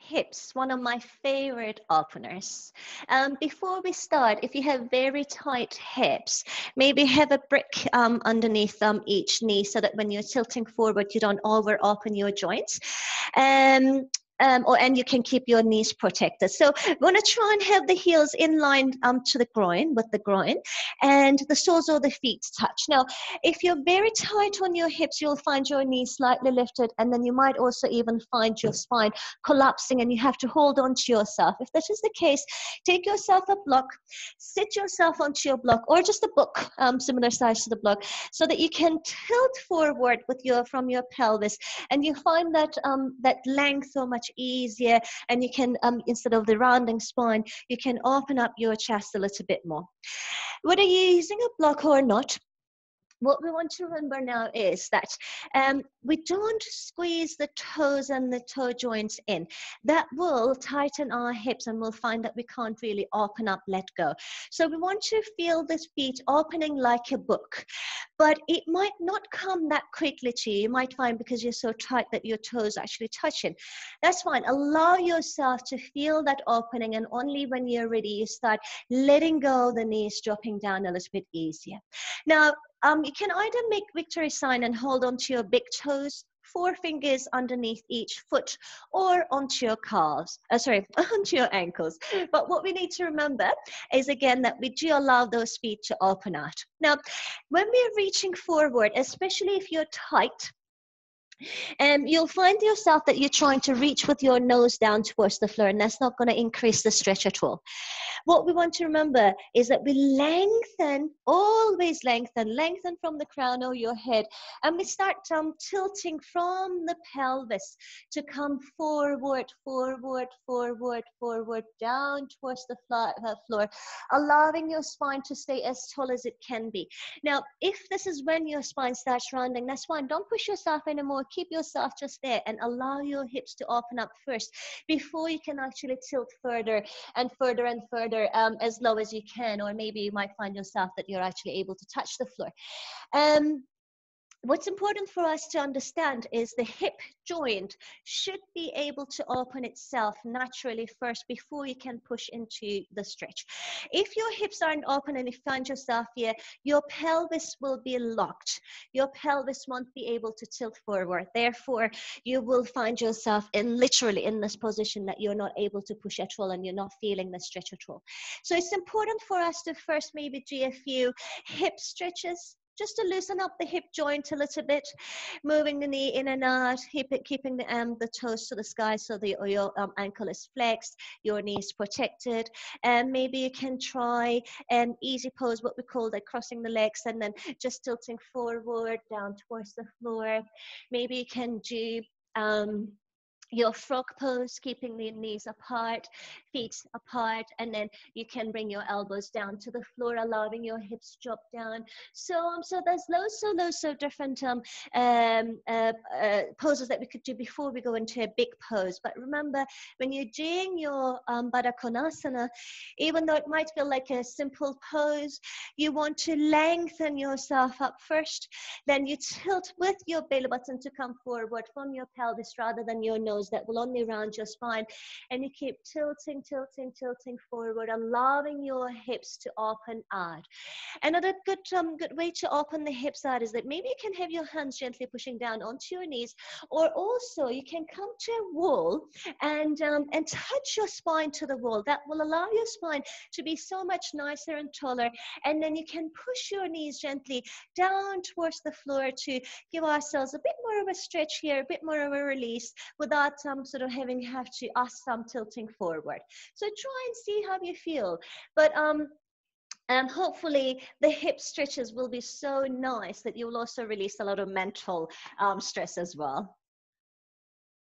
Hips, one of my favorite openers. Before we start, if you have very tight hips, maybe have a brick underneath each knee so that when you're tilting forward, you don't over open your joints. And you can keep your knees protected. So we want to try and have the heels in line to the groin, with the groin, and the soles of the feet touch. Now, if you're very tight on your hips, you'll find your knees slightly lifted, and then you might also even find your spine collapsing, and you have to hold on to yourself. If that is the case, take yourself a block, sit yourself onto your block, or just a book similar size to the block, so that you can tilt forward with from your pelvis, and you find that that length so much easier, and you can instead of the rounding spine, you can open up your chest a little bit more. Whether you're using a block or not, what we want to remember now is that we don't squeeze the toes and the toe joints in. That will tighten our hips, and we'll find that we can't really open up, let go. So we want to feel the feet opening like a book, but it might not come that quickly to you. You might find because you're so tight that your toes actually touching. That's fine. Allow yourself to feel that opening, and only when you're ready, you start letting go of the knees, dropping down a little bit easier. Now, you can either make victory sign and hold onto your big toes, 4 fingers underneath each foot, or onto your calves, onto your ankles. But what we need to remember is, again, that we do allow those feet to open out. Now, when we're reaching forward, especially if you're tight, you'll find yourself that you're trying to reach with your nose down towards the floor, and that's not going to increase the stretch at all. What we want to remember is that we lengthen, always lengthen from the crown of your head, and we start tilting from the pelvis to come forward, down towards the floor, allowing your spine to stay as tall as it can be. Now, if this is when your spine starts rounding, that's fine. Don't push yourself anymore. Keep yourself just there and allow your hips to open up first before you can actually tilt further and further and further, as low as you can, or maybe you might find yourself that you're actually able to touch the floor. What's important for us to understand is the hip joint should be able to open itself naturally first before you can push into the stretch. If your hips aren't open and you find yourself here, your pelvis will be locked. Your pelvis won't be able to tilt forward. Therefore, you will find yourself literally in this position that you're not able to push at all, and you're not feeling the stretch at all. So it's important for us to first maybe do a few hip stretches, just to loosen up the hip joint a little bit, moving the knee in and out, keeping the toes to the sky so that your ankle is flexed, your knee is protected. And maybe you can try an easy pose, what we call crossing the legs, and then just tilting forward, down towards the floor. Maybe you can do your frog pose, keeping the knees apart, feet apart, and then you can bring your elbows down to the floor, allowing your hips drop down. So there's loads of different poses that we could do before we go into a big pose. But remember, when you're doing your Baddha Konasana, even though it might feel like a simple pose, you want to lengthen yourself up first, then you tilt with your belly button to come forward from your pelvis rather than your nose. That will only round your spine, and you keep tilting forward, allowing your hips to open out. Another good way to open the hips out is that maybe you can have your hands gently pushing down onto your knees, or also you can come to a wall and touch your spine to the wall. That will allow your spine to be so much nicer and taller, and then you can push your knees gently down towards the floor to give ourselves a bit more of a stretch here, a bit more of a release, without sort of have to us tilting forward. So try and see how you feel. But hopefully the hip stretches will be so nice that you will also release a lot of mental stress as well.